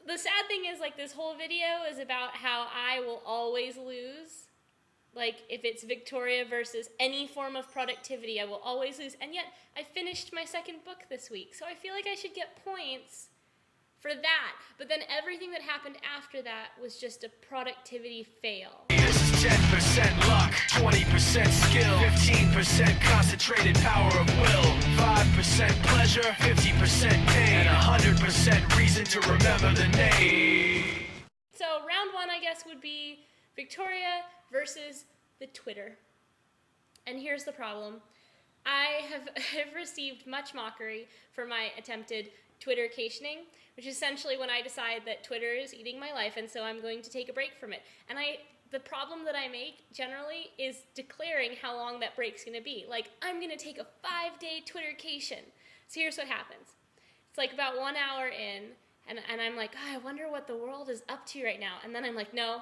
the sad thing is, like, this whole video is about how I will always lose. Like, if it's Victoria versus any form of productivity, I will always lose. And yet, I finished my second book this week, so I feel like I should get points for that. But then everything that happened after that was just a productivity fail. This is 10% luck, 20% skill, 15% concentrated power of will, 5% pleasure, 50% pain, and 100% reason to remember the name. So round one, I guess, would be Victoria versus the Twitter. And here's the problem. I have received much mockery for my attempted Twittercationing, which is essentially when I decide that Twitter is eating my life, and so I'm going to take a break from it. And the problem that I make, generally, is declaring how long that break's going to be. Like, I'm going to take a 5-day Twittercation. So here's what happens. It's like about 1 hour in, and I'm like, oh, I wonder what the world is up to right now. And then I'm like, no,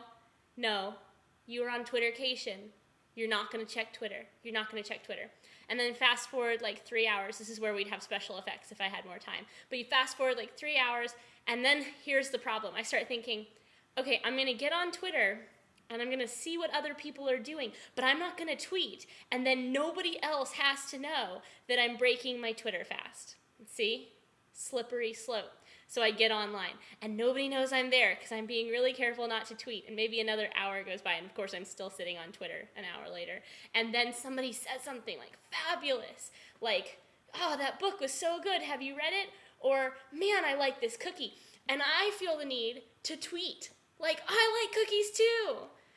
you are on Twittercation. You're not going to check Twitter. You're not going to check Twitter. And then fast forward like 3 hours. This is where we'd have special effects if I had more time. But you fast forward like 3 hours, and then here's the problem. I start thinking, okay, I'm going to get on Twitter, and I'm going to see what other people are doing, but I'm not going to tweet. And then nobody else has to know that I'm breaking my Twitter fast. See? Slippery slope. So I get online, and nobody knows I'm there because I'm being really careful not to tweet, and maybe another hour goes by, and of course I'm still sitting on Twitter an hour later, and then somebody says something like, fabulous, like, oh, that book was so good, have you read it? Or, man, I like this cookie. And I feel the need to tweet, like, I like cookies too,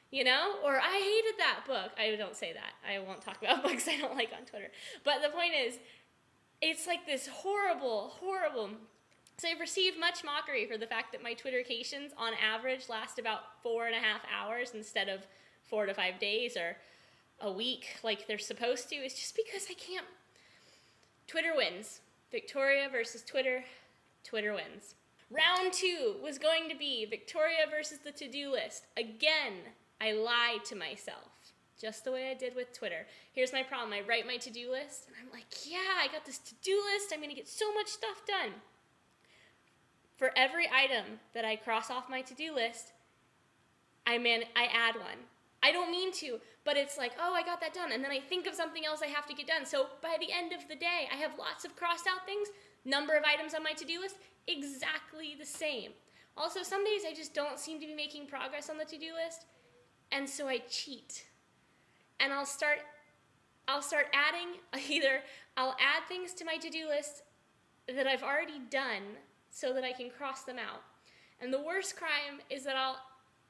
you know? Or, I hated that book. I don't say that. I won't talk about books I don't like on Twitter. But the point is, it's like this horrible. So I've received much mockery for the fact that my Twittercations on average last about 4.5 hours instead of 4 to 5 days or a week like they're supposed to. It's just because I can't. Twitter wins. Victoria versus Twitter. Twitter wins. Round 2 was going to be Victoria versus the to-do list. Again, I lied to myself, just the way I did with Twitter. Here's my problem. I write my to-do list, and I'm like, yeah, I got this to-do list. I'm going to get so much stuff done. For every item that I cross off my to-do list, I add one. I don't mean to, but it's like, oh, I got that done, and then I think of something else I have to get done. So by the end of the day, I have lots of crossed out things, number of items on my to-do list, exactly the same. Also, some days I just don't seem to be making progress on the to-do list, and so I cheat. And I'll start adding, I'll add things to my to-do list that I've already done so that I can cross them out. And the worst crime is that I'll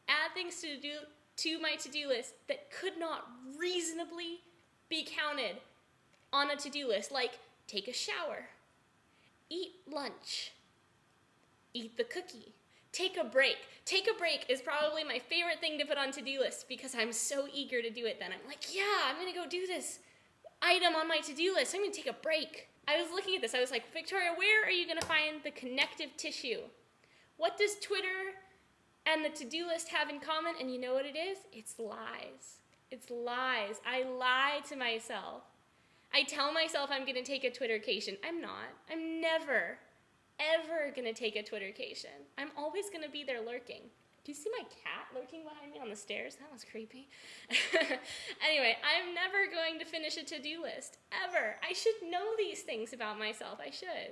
add things to my to-do list that could not reasonably be counted on a to-do list, like take a shower, eat lunch, eat the cookie, take a break. Take a break is probably my favorite thing to put on to-do lists because I'm so eager to do it then. I'm like, yeah, I'm going to go do this item on my to-do list. I'm going to take a break. I was looking at this. I was like, Victoria, where are you going to find the connective tissue? What does Twitter and the to-do list have in common? And you know what it is? It's lies. It's lies. I lie to myself. I tell myself I'm going to take a Twittercation. I'm not. I'm never, ever going to take a Twittercation. I'm always going to be there lurking. Do you see my cat lurking behind me on the stairs? That was creepy. Anyway, I'm never going to finish a to-do list, ever. I should know these things about myself. I should.